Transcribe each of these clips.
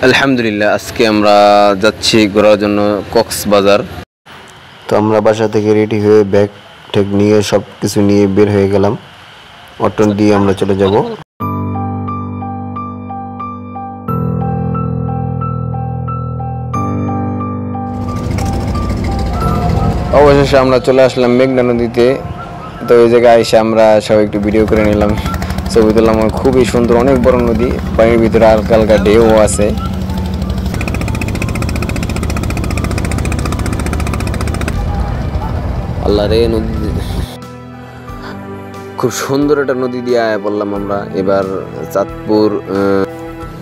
আলহামদুলিল্লাহ, আজকে আমরা যাচ্ছি ঘোরার জন্য কক্সবাজার। তো আমরা বাসা থেকে রেডি হয়ে ব্যাগ ট্যাগ নিয়ে সব কিছু নিয়ে বের হয়ে গেলাম। অটো দিয়ে আমরা চলে যাব। অবশেষে আমরা চলে আসলাম মেঘনা নদীতে। তো ওই জায়গায় এসে আমরা সবাই একটু ভিডিও করে নিলাম, ছবি তুললাম। খুবই সুন্দর, অনেক বড় নদী, পানির ভিতরে হালকা হালকা ঢেউ আছে। আল্লাহ রে, নদী খুব সুন্দর একটা নদী দিয়ে আয়া পড়লাম আমরা। এবার চাঁদপুর,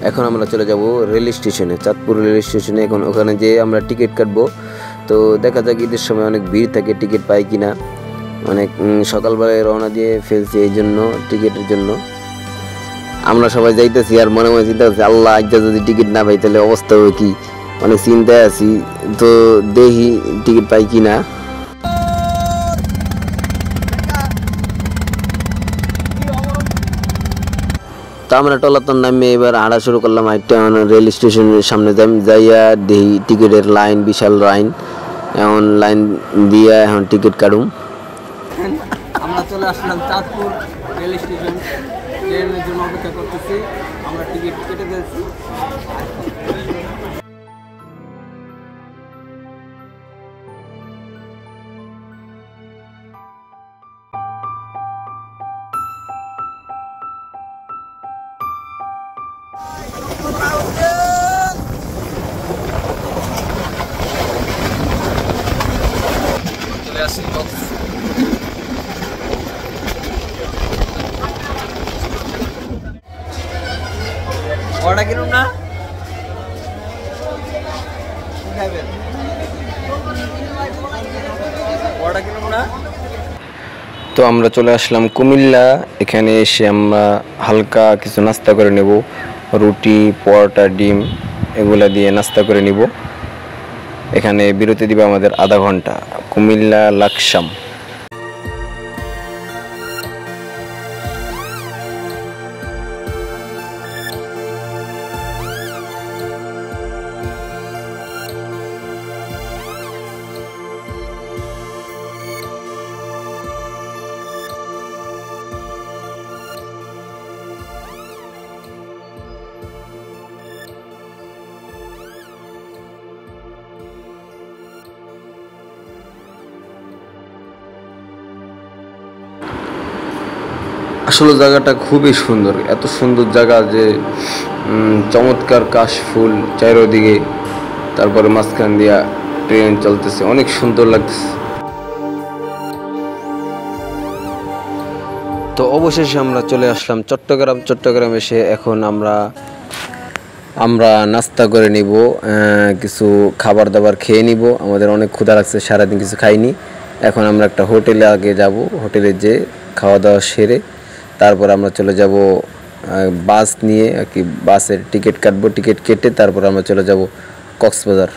এখন আমরা চলে যাব রেল স্টেশনে, চাঁদপুর রেল স্টেশনে। এখন ওখানে যেয়ে আমরা টিকিট কাটবো। তো দেখা যাক ঈদের সময় অনেক ভিড় থাকে, টিকিট পাই কিনা। অনেক সকালবেলায় রওনা দিয়ে ফেলছি এই জন্য, টিকিটের জন্য। আমরা সবাই যাইতেছি আর মনে মনে চিন্তা করছি, আল্লাহ আজকে যদি টিকিট না পাই তাহলে অবস্থা হবে কি। অনেক চিন্তায় আছি, তো দেখি টিকিট পাই কিনা। তো আমরা টলাতন নামে এবার হাঁটা শুরু করলাম। রেল স্টেশনের সামনে যাইয়া দেখি টিকিটের লাইন, বিশাল লাইন। এখন লাইন দিয়ে এখন টিকিট কাটুম। আমরা চলে আসলাম চাঁদপুর রেল স্টেশন, ট্রেনের জন্য অপেক্ষা করতেছি। আমরা টিকিট কেটে ফেলছি। চলে আসছি অর্ডার কিনুন না, অর্ডার কিনুন না। তো আমরা চলে আসলাম কুমিল্লা। এখানে এসে আমরা হালকা কিছু নাস্তা করে নেব, রুটি, পরোটা, ডিম এগুলা দিয়ে নাস্তা করে নিব। এখানে বিরতি দিবে আমাদের আধা ঘন্টা। কুমিল্লা লাকসাম। আসলে জায়গাটা খুবই সুন্দর, এত সুন্দর জায়গা যে চমৎকার কাশফুল চারিদিকে, তারপরে মাঝখান দিয়া ট্রেন চলতেছে, অনেক সুন্দর লাগতেছে। তো অবশেষে আমরা চলে আসলাম চট্টগ্রাম। চট্টগ্রাম এসে এখন আমরা নাস্তা করে নিব, কিছু খাবার দাবার খেয়ে নিব। আমাদের অনেক ক্ষুধা লাগছে, সারাদিন কিছু খাইনি। এখন আমরা একটা হোটেলে আগে যাব, হোটেলে যেয়ে খাওয়া দাওয়া সেরে তারপর আমরা চলে যাব বাস নিয়ে আর কি। বাসের টিকিট কাটবো, টিকিট কেটে তারপর আমরা চলে যাব কক্সবাজার।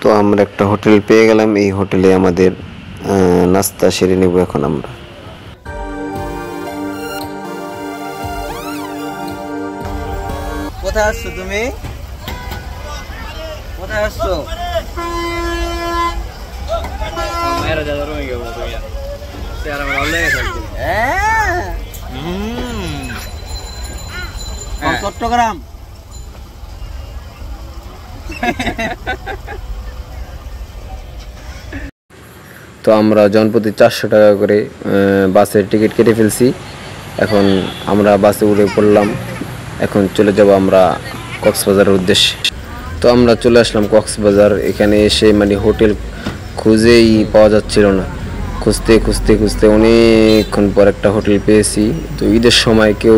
তো আমরা একটা হোটেল পেয়ে গেলাম, এই হোটেলে আমাদের নাস্তা সেরে নেব এখন আমরা। কোথায় আসছো তুমি? কোথায় আসছো? চট্টগ্রাম। তো আমরা জনপ্রতি 400 টাকা করে বাসের টিকিট কেটে ফেলছি। এখন আমরা বাসে উঠে পড়লাম। এখন চলে যাব আমরা কক্সবাজারের উদ্দেশ্যে। তো আমরা চলে আসলাম কক্সবাজার। এখানে এসে মানে হোটেল খুঁজেই পাওয়া যাচ্ছিল না, খুঁজতে খুঁজতে খুঁজতে অনেকক্ষণ পর একটা হোটেল পেয়েছি। তো ঈদের সময় কেউ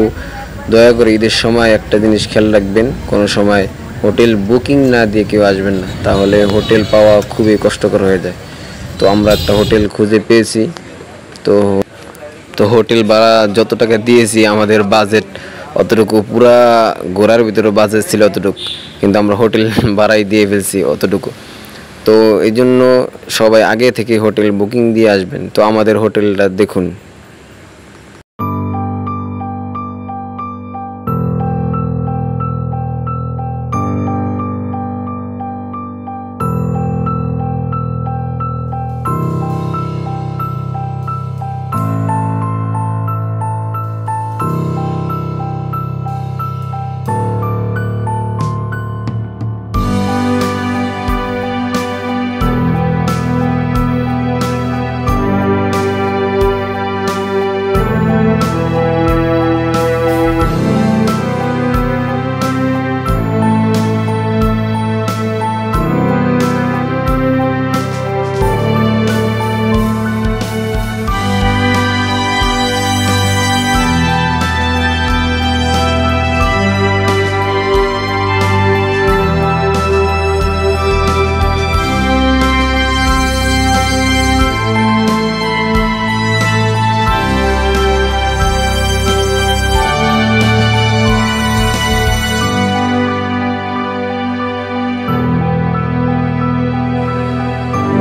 দয়া করে ঈদের সময় একটা জিনিস খেয়াল রাখবেন, কোনো সময় হোটেল বুকিং না দিয়ে কেউ আসবেন না, তাহলে হোটেল পাওয়া খুবই কষ্টকর হয়ে যায়। তো আমরা একটা হোটেল খুঁজে পেয়েছি। তো তো হোটেল ভাড়া যত টাকা দিয়েছি আমাদের বাজেট অতটুকু, পুরা ঘোরার ভিতরে বাজেট ছিল অতটুকু, কিন্তু আমরা হোটেল ভাড়াই দিয়ে ফেলছি অতটুকু। তো এই জন্য সবাই আগে থেকে হোটেল বুকিং দিয়ে আসবেন। তো আমাদের হোটেলটা দেখুন।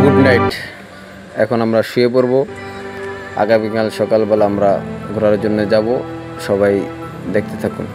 Good night. এখন আমরা শুয়ে পড়ব। আগামীকাল সকালবেলা আমরা ঘোরার জন্য যাব। সবাই দেখতে থাকুন।